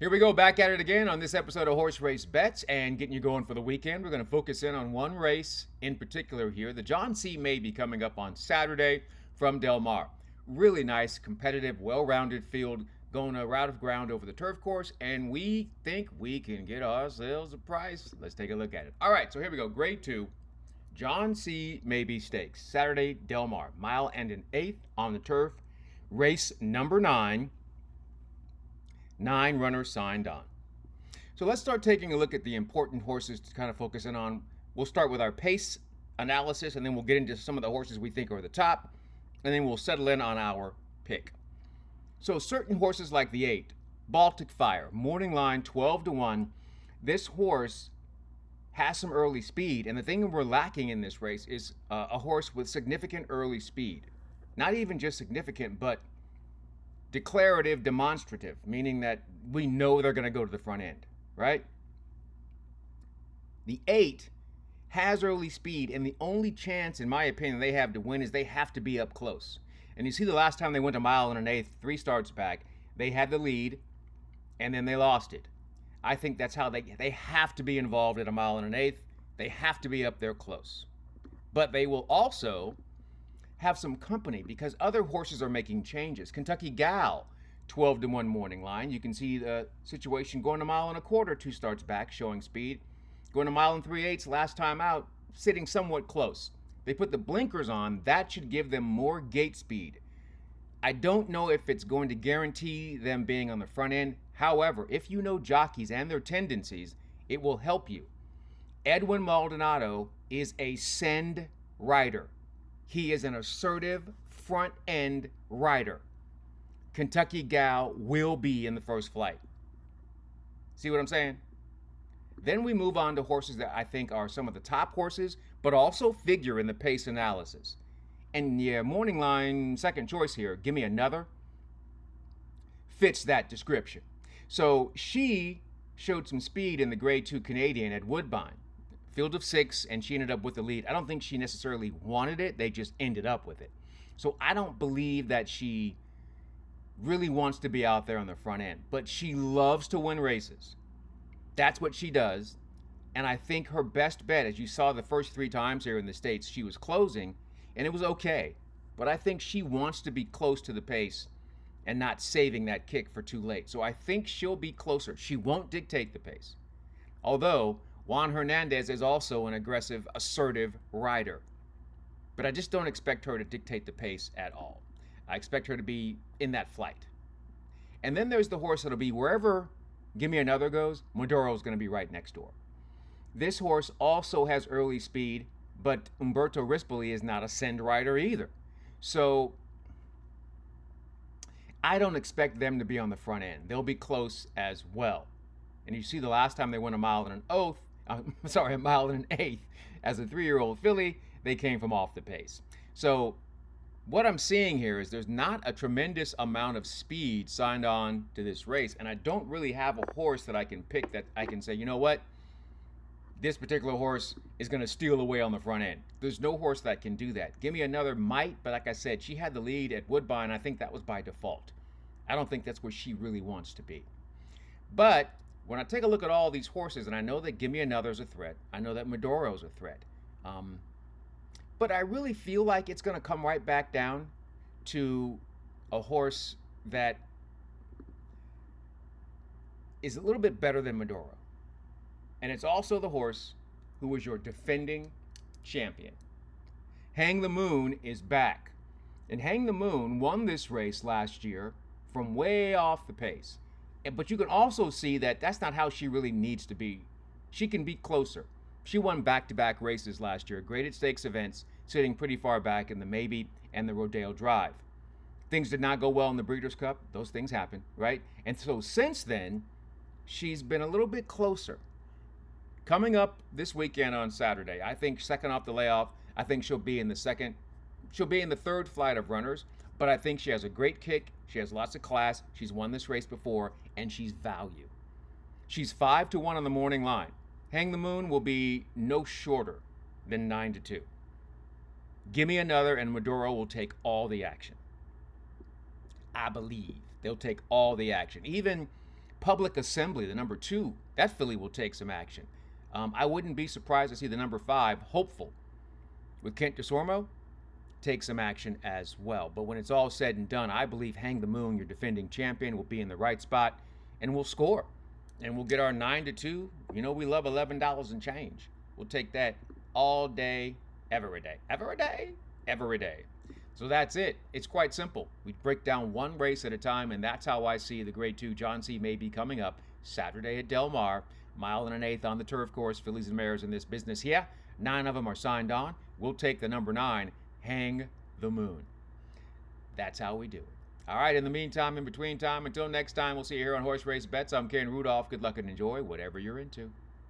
Here we go, back at it again on this episode of Horse Race Bets and getting you going for the weekend. We're going to focus in on one race in particular here. The John C. Mabee coming up on Saturday from Del Mar. Really nice, competitive, well-rounded field going a route of ground over the turf course, and we think we can get ourselves a price. Let's take a look at it. All right, so here we go. Grade 2, John C. Mabee Stakes, Saturday, Del Mar. Mile and an eighth on the turf. Race number 9. 9 runners signed on. So let's start taking a look at the important horses to kind of focus in on. We'll start with our pace analysis, and then we'll get into some of the horses we think are the top, and then we'll settle in on our pick. So certain horses like the 8, Baltic Fire, morning line 12-1. This horse has some early speed, and the thing we're lacking in this race is a horse with significant early speed. Not even just significant, but declarative, demonstrative, meaning that we know they're going to go to the front end, right? The 8 has early speed, and the only chance, in my opinion, they have to win is they have to be up close. And you see the last time they went a mile and an eighth, 3 starts back, they had the lead, and then they lost it. I think that's how they have to be involved at a mile and an eighth. They have to be up there close. But they will also have some company because other horses are making changes. Kentucky Gal, 12-1 morning line. You can see the situation going a mile and a quarter, 2 starts back, showing speed. Going a mile and 3/8 last time out, sitting somewhat close. They put the blinkers on. That should give them more gate speed. I don't know if it's going to guarantee them being on the front end. However, if you know jockeys and their tendencies, it will help you. Edwin Maldonado is a send rider. He is an assertive front end rider. Kentucky Gal will be in the first flight. See what I'm saying? Then we move on to horses that I think are some of the top horses, but also figure in the pace analysis. And yeah, morning line, second choice here, Give Me Another, fits that description. So she showed some speed in the grade 2 Canadian at Woodbine. Field of 6, and she ended up with the lead. I don't think she necessarily wanted it. They just ended up with it. So I don't believe that she really wants to be out there on the front end. But she loves to win races. That's what she does. And I think her best bet, as you saw the first 3 times here in the States, she was closing, and it was okay. But I think she wants to be close to the pace and not saving that kick for too late. So I think she'll be closer. She won't dictate the pace. Although Juan Hernandez is also an aggressive, assertive rider. But I just don't expect her to dictate the pace at all. I expect her to be in that flight. And then there's the horse that'll be wherever Give Me Another goes, Maduro's going to be right next door. This horse also has early speed, but Umberto Rispoli is not a send rider either. So I don't expect them to be on the front end. They'll be close as well. And you see the last time they went a mile and a mile and an eighth as a 3-year-old filly, they came from off the pace. So what I'm seeing here is there's not a tremendous amount of speed signed on to this race, and I don't really have a horse that I can pick that I can say, you know what, this particular horse is going to steal away on the front end. There's no horse that can do that. Give Me Another might, but like I said, she had the lead at Woodbine. I think that was by default. I don't think that's where she really wants to be. But when I take a look at all these horses, and I know that Give Me Another is a threat, I know that Maduro's a threat, but I really feel like it's going to come right back down to a horse that is a little bit better than Maduro. And it's also the horse who was your defending champion. Hang the Moon is back. And Hang the Moon won this race last year from way off the pace. But you can also see that that's not how she really needs to be. She can be closer. She won back-to-back races last year, graded stakes events, sitting pretty far back in the Mabee and the Rodale Drive. Things did not go well in the Breeders' Cup. Those things happen, right? And so since then, she's been a little bit closer. Coming up this weekend on Saturday, I think second off the layoff, I think she'll be in the third flight of runners, but I think she has a great kick. She has lots of class. She's won this race before, and she's value. She's 5-1 on the morning line. Hang the Moon will be no shorter than 9-2. Give Me Another and Maduro will take all the action. I believe they'll take all the action. Even Public Assembly, the number 2, that filly will take some action. I wouldn't be surprised to see the number 5, Hopeful, with Kent DeSormo, take some action as well. But when it's all said and done, I believe Hang the Moon, your defending champion, will be in the right spot and will score. And we'll get our 9-2. You know we love $11 and change. We'll take that all day, every day. Every day? Every day. So that's it. It's quite simple. We break down one race at a time, and that's how I see the Grade 2 John C. Mabee coming up Saturday at Del Mar. 1 1/8 on the turf course. Fillies and mares in this business here. 9 of them are signed on. We'll take the number 9, Hang the Moon. That's how we do it. All right, in the meantime, in between time, until next time, we'll see you here on Horse Race Bets. I'm Ken Rudulph. Good luck and enjoy whatever you're into.